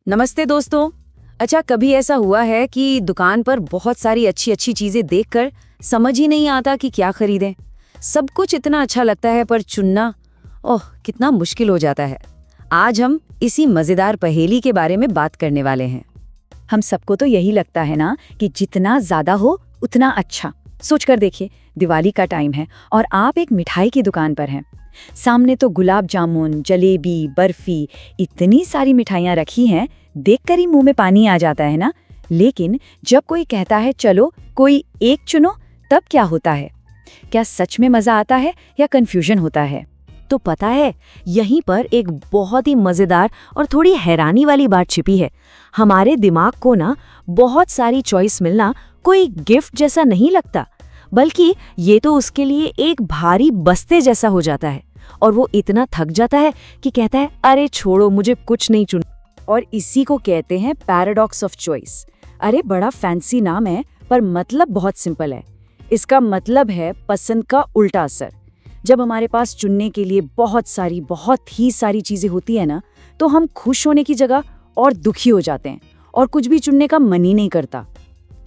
नमस्ते दोस्तों। अच्छा, कभी ऐसा हुआ है कि दुकान पर बहुत सारी अच्छी अच्छी चीजें देखकर समझ ही नहीं आता कि क्या खरीदें। सब कुछ इतना अच्छा लगता है पर चुनना कितना मुश्किल हो जाता है। आज हम इसी मजेदार पहेली के बारे में बात करने वाले हैं। हम सबको तो यही लगता है ना कि जितना ज्यादा हो उतना अच्छा। सोच कर देखिए, दिवाली का टाइम है और आप एक मिठाई की दुकान पर हैं। सामने तो गुलाब जामुन, जलेबी, बर्फी, इतनी सारी मिठाइयाँ रखी हैं, देखकर ही मुंह में पानी आ जाता है ना। लेकिन जब कोई कहता है चलो कोई एक चुनो, तब क्या होता है? क्या सच में मजा आता है या कंफ्यूजन होता है? तो पता है, यहीं पर एक बहुत ही मजेदार और थोड़ी हैरानी वाली बात छिपी है। हमारे दिमाग को ना बहुत सारी चॉइस मिलना कोई गिफ्ट जैसा नहीं लगता, बल्कि ये तो उसके लिए एक भारी बस्ते जैसा हो जाता है और वो इतना थक जाता है कि कहता है अरे छोड़ो, मुझे कुछ नहीं चुन। और इसी को कहते हैं पैराडॉक्स ऑफ चॉइस। अरे बड़ा फैंसी नाम है पर मतलब बहुत सिंपल है। इसका मतलब है पसंद का उल्टा असर। जब हमारे पास चुनने के लिए बहुत ही सारी चीजें होती है ना, तो हम खुश होने की जगह और दुखी हो जाते हैं और कुछ भी चुनने का मन ही नहीं करता।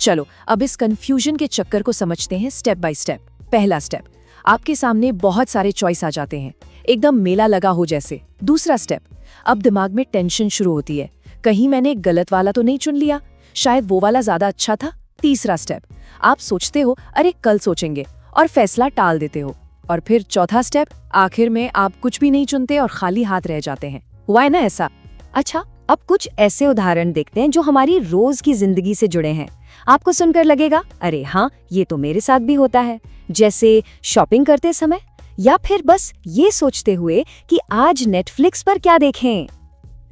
चलो अब इस कंफ्यूजन के चक्कर को समझते हैं स्टेप बाय स्टेप। पहला स्टेप, आपके सामने बहुत सारे चॉइस आ जाते हैं, एकदम मेला लगा हो जैसे। दूसरा स्टेप, अब दिमाग में टेंशन शुरू होती है, कहीं मैंने गलत वाला तो नहीं चुन लिया, शायद वो वाला ज्यादा अच्छा था। तीसरा स्टेप, आप सोचते हो अरे कल सोचेंगे और फैसला टाल देते हो। और फिर चौथा स्टेप, आखिर में आप कुछ भी नहीं चुनते और खाली हाथ रह जाते हैं। हुआ है ना ऐसा? अच्छा, अब कुछ ऐसे उदाहरण देखते हैं जो हमारी रोज की जिंदगी से जुड़े हैं। आपको सुनकर लगेगा अरे हाँ, ये तो मेरे साथ भी होता है। जैसे शॉपिंग करते समय या फिर बस ये सोचते हुए कि आज नेटफ्लिक्स पर क्या देखें।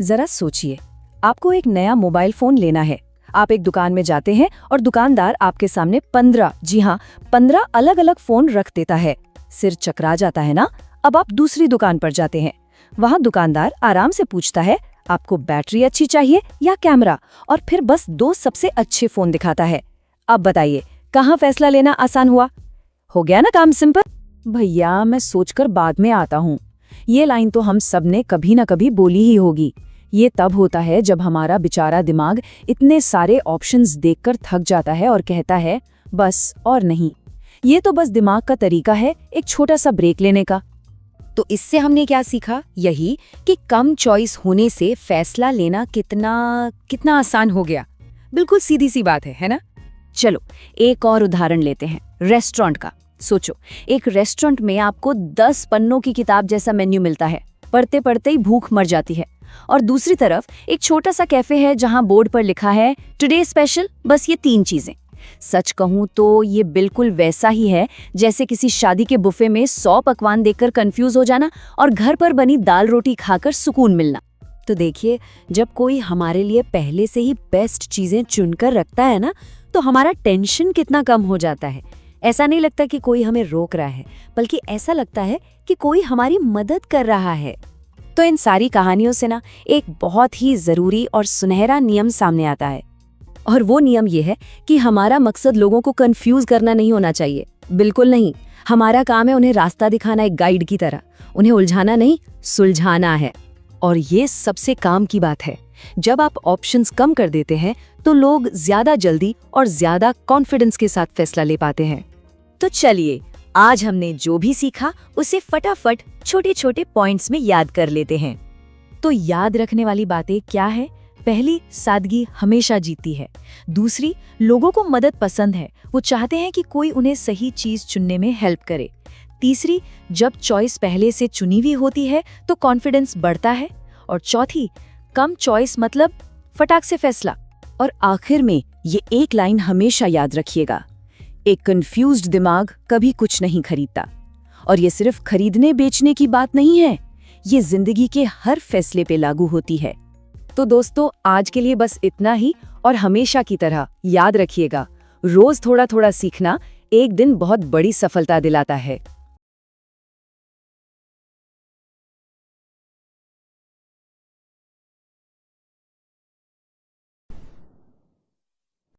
जरा सोचिए, आपको एक नया मोबाइल फोन लेना है। आप एक दुकान में जाते हैं और दुकानदार आपके सामने 15 अलग अलग फोन रख देता है। सिर चकरा जाता है ना। अब आप दूसरी दुकान पर जाते हैं। वहां दुकानदार आराम से पूछता है आपको बैटरी अच्छी चाहिए या कैमरा, और फिर बस 2 सबसे अच्छे फोन दिखाता है। अब बताइए कहाँ फैसला लेना आसान हुआ? हो गया ना काम सिंपल। भैया मैं सोचकर बाद में आता हूँ, ये लाइन तो हम सब ने कभी ना कभी बोली ही होगी। ये तब होता है जब हमारा बेचारा दिमाग इतने सारे ऑप्शंस देखकर थक जाता है और कहता है बस और नहीं। ये तो बस दिमाग का तरीका है एक छोटा सा ब्रेक लेने का। तो इससे हमने क्या सीखा? यही कि कम चॉइस होने से फैसला लेना कितना आसान हो गया। बिल्कुल सीधी सी बात है ना? चलो एक और उदाहरण लेते हैं, रेस्टोरेंट का। सोचो, एक रेस्टोरेंट में आपको 10 पन्नों की किताब जैसा मेन्यू मिलता है, पढ़ते पढ़ते ही भूख मर जाती है। और दूसरी तरफ एक छोटा सा कैफे है जहां बोर्ड पर लिखा है टुडे स्पेशल, बस ये 3 चीजें। सच कहूं तो ये बिल्कुल वैसा ही है जैसे किसी शादी के बुफे में 100 पकवान देखकर कंफ्यूज हो जाना और घर पर बनी दाल रोटी खाकर सुकून मिलना। तो देखिए, जब कोई हमारे लिए पहले से ही बेस्ट चीजें चुनकर रखता है ना, तो हमारा टेंशन कितना कम हो जाता है। ऐसा नहीं लगता कि कोई हमें रोक रहा है, बल्कि ऐसा लगता है कि कोई हमारी मदद कर रहा है। तो इन सारी कहानियों से ना एक बहुत ही जरूरी और सुनहरा नियम सामने आता है, और वो नियम ये है कि हमारा मकसद लोगों को कंफ्यूज करना नहीं होना चाहिए। बिल्कुल नहीं। हमारा काम है उन्हें रास्ता दिखाना, एक गाइड की तरह। उन्हें उलझाना नहीं, सुलझाना है। और ये सबसे काम की बात है। जब आप ऑप्शंस कम कर देते हैं तो लोग ज्यादा जल्दी और ज्यादा कॉन्फिडेंस के साथ फैसला ले पाते हैं। तो चलिए, आज हमने जो भी सीखा उसे फटाफट छोटे छोटे पॉइंट्स में याद कर लेते हैं। तो याद रखने वाली बातें क्या है? पहली, सादगी हमेशा जीतती है। दूसरी, लोगों को मदद पसंद है, वो चाहते हैं कि कोई उन्हें सही चीज चुनने में हेल्प करे। तीसरी, जब चॉइस पहले से चुनी हुई होती है तो कॉन्फिडेंस बढ़ता है। और चौथी, कम चॉइस मतलब फटाक से फैसला। और आखिर में ये एक लाइन हमेशा याद रखिएगा, एक कंफ्यूज्ड दिमाग कभी कुछ नहीं खरीदता। और ये सिर्फ खरीदने बेचने की बात नहीं है, ये जिंदगी के हर फैसले पे लागू होती है। तो दोस्तों, आज के लिए बस इतना ही, और हमेशा की तरह याद रखिएगा, रोज थोड़ा थोड़ा सीखना एक दिन बहुत बड़ी सफलता दिलाता है।